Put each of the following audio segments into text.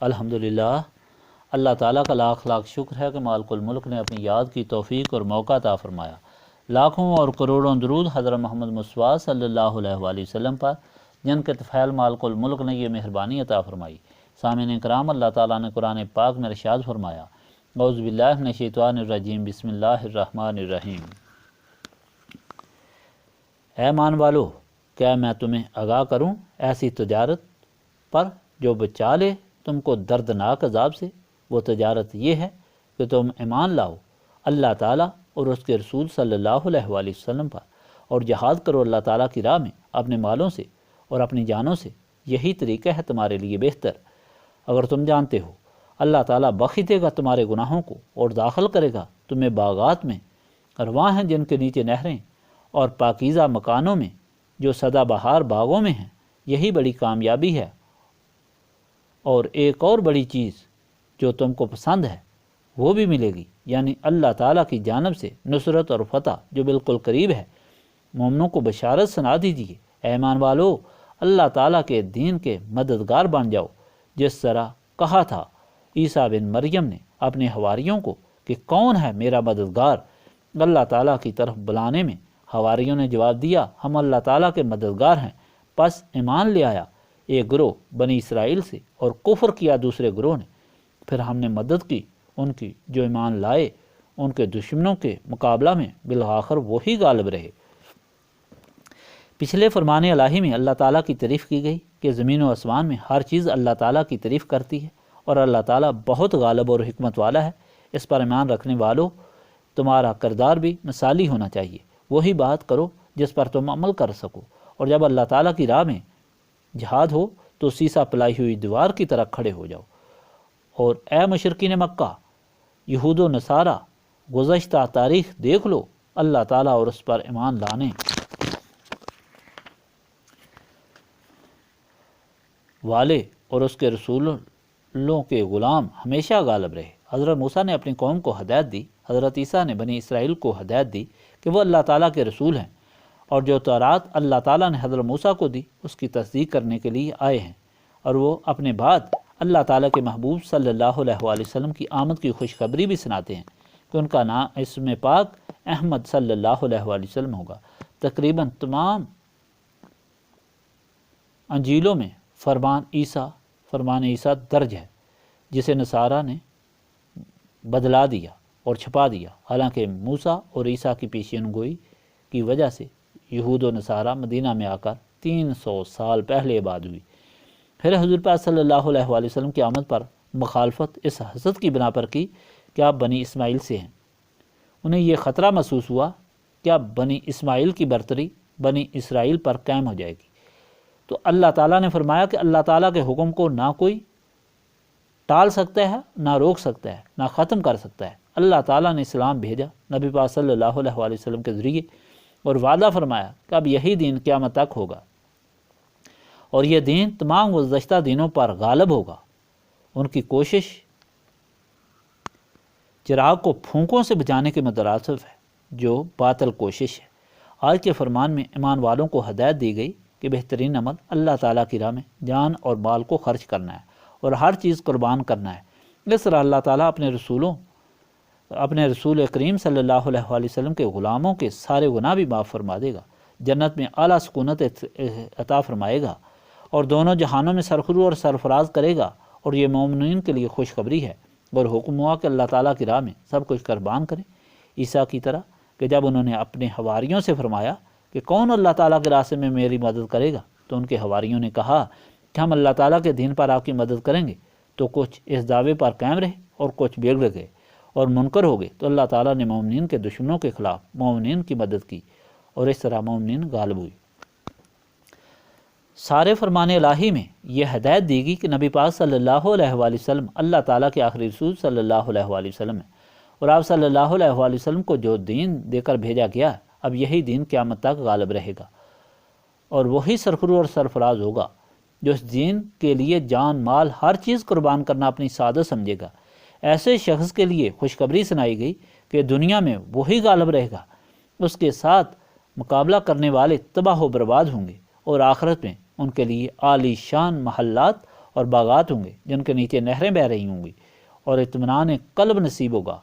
الحمدللہ، اللہ تعالیٰ کا لاکھ لاکھ شکر ہے کہ مالک الملک نے اپنی یاد کی توفیق اور موقع عطا فرمایا۔ لاکھوں اور کروڑوں درود حضرت محمد مصطفیٰ صلی اللہ علیہ وآلہ وسلم پر، جن کے طفیل مالک الملک نے یہ مہربانی عطا فرمائی۔ سامعین کرام، اللہ تعالیٰ نے قرآن پاک میں ارشاد فرمایا، اعوذ باللہ من الشیطان الرجیم، بسم اللہ الرحمن الرحیم۔ اے ایمان والو، کیا میں تمہیں آگاہ کروں ایسی تجارت پر جو بچا لے تم کو دردناک عذاب سے؟ وہ تجارت یہ ہے کہ تم ایمان لاؤ اللہ تعالیٰ اور اس کے رسول صلی اللہ علیہ وآلہ وسلم پر، اور جہاد کرو اللہ تعالیٰ کی راہ میں اپنے مالوں سے اور اپنی جانوں سے۔ یہی طریقہ ہے تمہارے لیے بہتر۔ اگر تم جانتے ہو اللہ تعالیٰ بخش دے گا تمہارے گناہوں کو اور داخل کرے گا تمہیں باغات میں، رواں ہیں جن کے نیچے نہریں، اور پاکیزہ مکانوں میں جو سدا بہار باغوں میں ہیں۔ یہی بڑی کامیابی ہے۔ اور ایک اور بڑی چیز جو تم کو پسند ہے وہ بھی ملے گی، یعنی اللہ تعالیٰ کی جانب سے نصرت اور فتح جو بالکل قریب ہے۔ مومنوں کو بشارت سنا دیجیے، اے ایمان والو، اللہ تعالیٰ کے دین کے مددگار بن جاؤ، جس طرح کہا تھا عیسیٰ بن مریم نے اپنے حواریوں کو کہ کون ہے میرا مددگار؟ اللہ تعالیٰ کی طرف بلانے میں حواریوں نے جواب دیا، ہم اللہ تعالیٰ کے مددگار ہیں۔ پس ایمان لے آیا ایک گروہ بنی اسرائیل سے، اور کفر کیا دوسرے گروہ نے۔ پھر ہم نے مدد کی ان کی جو ایمان لائے، ان کے دشمنوں کے مقابلہ میں بالآخر وہی غالب رہے۔ پچھلے فرمان الہی میں اللہ تعالیٰ کی تعریف کی گئی کہ زمین و آسمان میں ہر چیز اللہ تعالیٰ کی تعریف کرتی ہے، اور اللہ تعالیٰ بہت غالب اور حکمت والا ہے۔ اس پر ایمان رکھنے والوں، تمہارا کردار بھی مثالی ہونا چاہیے۔ وہی بات کرو جس پر تم عمل کر سکو، اور جب اللہ تعالیٰ کی راہ میں جہاد ہو تو سیسا پلائی ہوئی دیوار کی طرح کھڑے ہو جاؤ۔ اور اے مشرکین مکہ، یہود و نصارہ، گزشتہ تاریخ دیکھ لو، اللہ تعالیٰ اور اس پر ایمان لانے والے اور اس کے رسولوں کے غلام ہمیشہ غالب رہے۔ حضرت موسیٰ نے اپنی قوم کو ہدایت دی، حضرت عیسیٰ نے بنی اسرائیل کو ہدایت دی کہ وہ اللہ تعالیٰ کے رسول ہیں، اور جو تورات اللہ تعالیٰ نے حضرت موسیٰ کو دی اس کی تصدیق کرنے کے لیے آئے ہیں، اور وہ اپنے بعد اللہ تعالیٰ کے محبوب صلی اللہ علیہ وآلہ وسلم کی آمد کی خوشخبری بھی سناتے ہیں کہ ان کا نام اسم پاک احمد صلی اللہ علیہ وآلہ وسلم ہوگا۔ تقریباً تمام انجیلوں میں فرمان عیسیٰ درج ہے، جسے نصارہ نے بدلا دیا اور چھپا دیا۔ حالانکہ موسیٰ اور عیسیٰ کی پیشین گوئی کی وجہ سے یہود و نصارہ مدینہ میں آ کر 300 سال پہلے آباد ہوئی۔ پھر حضور پاک صلی اللہ علیہ وآلہ وسلم کی آمد پر مخالفت اس حسد کی بنا پر کی کہ آپ بنی اسماعیل سے ہیں۔ انہیں یہ خطرہ محسوس ہوا کہ اب بنی اسماعیل کی برتری بنی اسرائیل پر قائم ہو جائے گی۔ تو اللہ تعالیٰ نے فرمایا کہ اللہ تعالیٰ کے حکم کو نہ کوئی ٹال سکتا ہے، نہ روک سکتا ہے، نہ ختم کر سکتا ہے۔ اللہ تعالیٰ نے اسلام بھیجا نبی پاک صلی اللہ علیہ وآلہ وسلم کے ذریعے، اور وعدہ فرمایا کہ اب یہی دین قیامت تک ہوگا، اور یہ دین تمام گزشتہ دینوں پر غالب ہوگا۔ ان کی کوشش چراغ کو پھونکوں سے بچانے کے مترادف ہے، جو باطل کوشش ہے۔ آج کے فرمان میں ایمان والوں کو ہدایت دی گئی کہ بہترین عمل اللہ تعالیٰ کی راہ میں جان اور مال کو خرچ کرنا ہے اور ہر چیز قربان کرنا ہے۔ اس طرح اللہ تعالیٰ اپنے رسول کریم صلی اللہ علیہ وآلہ وسلم کے غلاموں کے سارے گناہ بھی معاف فرما دے گا، جنت میں اعلیٰ سکونت عطا فرمائے گا، اور دونوں جہانوں میں سرخرو اور سرفراز کرے گا۔ اور یہ مومنین کے لیے خوشخبری ہے، اور حکم ہوا کہ اللہ تعالیٰ کی راہ میں سب کچھ قربان کریں، عیسیٰ کی طرح کہ جب انہوں نے اپنے حواریوں سے فرمایا کہ کون اللہ تعالیٰ کے راستے میں میری مدد کرے گا، تو ان کے حواریوں نے کہا کہ ہم اللہ تعالیٰ کے دین پر آپ کی مدد کریں گے۔ تو کچھ اس دعوے پر قائم رہے اور کچھ بگڑ گئے اور منکر ہو گئے، تو اللہ تعالیٰ نے مومنین کے دشمنوں کے خلاف مومنین کی مدد کی، اور اس طرح مومنین غالب ہوئی۔ سارے فرمان الہی میں یہ ہدایت دی گئی کہ نبی پاک صلی اللہ علیہ وآلہ وسلم اللہ تعالیٰ کے آخری رسول صلی اللہ علیہ وآلہ وسلم ہیں، اور آپ صلی اللہ علیہ وآلہ وسلم کو جو دین دے کر بھیجا گیا، اب یہی دین قیامت تک غالب رہے گا، اور وہی سرخرو اور سرفراز ہوگا جو اس دین کے لیے جان مال ہر چیز قربان کرنا اپنی سعادت سمجھے گا۔ ایسے شخص کے لیے خوشخبری سنائی گئی کہ دنیا میں وہی غالب رہے گا، اس کے ساتھ مقابلہ کرنے والے تباہ و برباد ہوں گے، اور آخرت میں ان کے لیے عالی شان محلات اور باغات ہوں گے جن کے نیچے نہریں بہہ رہی ہوں گی، اور اطمینان قلب نصیب ہوگا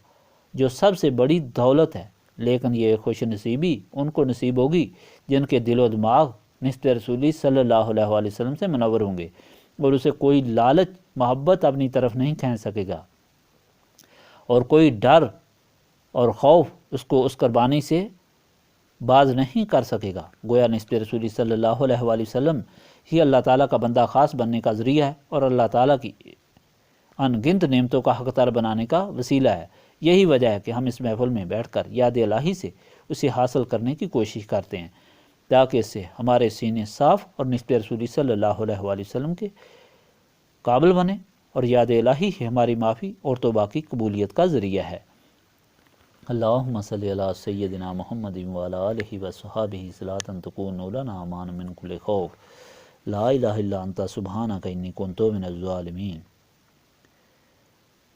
جو سب سے بڑی دولت ہے۔ لیکن یہ خوش نصیبی ان کو نصیب ہوگی جن کے دل و دماغ نسبت رسولی صلی اللہ علیہ وآلہ وسلم سے منور ہوں گے، اور اسے کوئی لالچ محبت اپنی طرف نہیں کھینچ سکے گا، اور کوئی ڈر اور خوف اس کو اس قربانی سے باز نہیں کر سکے گا۔ گویا نسبت رسولی صلی اللہ علیہ وآلہ وسلم ہی اللہ تعالیٰ کا بندہ خاص بننے کا ذریعہ ہے، اور اللہ تعالیٰ کی ان گنت نعمتوں کا حقدار بنانے کا وسیلہ ہے۔ یہی وجہ ہے کہ ہم اس محفل میں بیٹھ کر یاد الہی سے اسے حاصل کرنے کی کوشش کرتے ہیں، تاکہ اس سے ہمارے سینے صاف اور نسبت رسولی صلی اللہ علیہ وآلہ وسلم کے قابل بنے، اور یاد الہی ہی ہماری معافی اور توبہ کی قبولیت کا ذریعہ ہے۔ اللہم صلی علی سیدنا محمد وعلی آلہ وصحبہ صلاۃ تکون لنا امان من کل خوف، لا الہ الا انت سبحانک انی کنت من الظالمین۔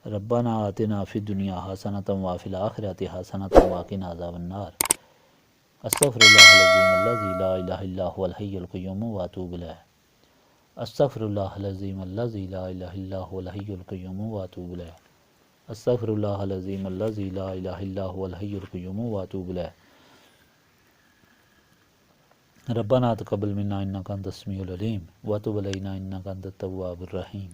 ربنا آتنا فی الدنیا حسنۃ وفی الآخرۃ حسنۃ وقنا عذاب النار۔ استغفر اللہ العظیم الذی لا الہ الا هو الحی القیوم واتوب الیہ۔ استغفر اللہ العظیم الذی لا الہ الا هو الحی القیوم واتوب الیہ۔ استغفر اللہ العظیم الذی لا الہ الا هو الحی القیوم واتوب الیہ۔ ربنا تقبل منا انک انت السمیع العلیم وتب علینا انک انت التواب الرحیم۔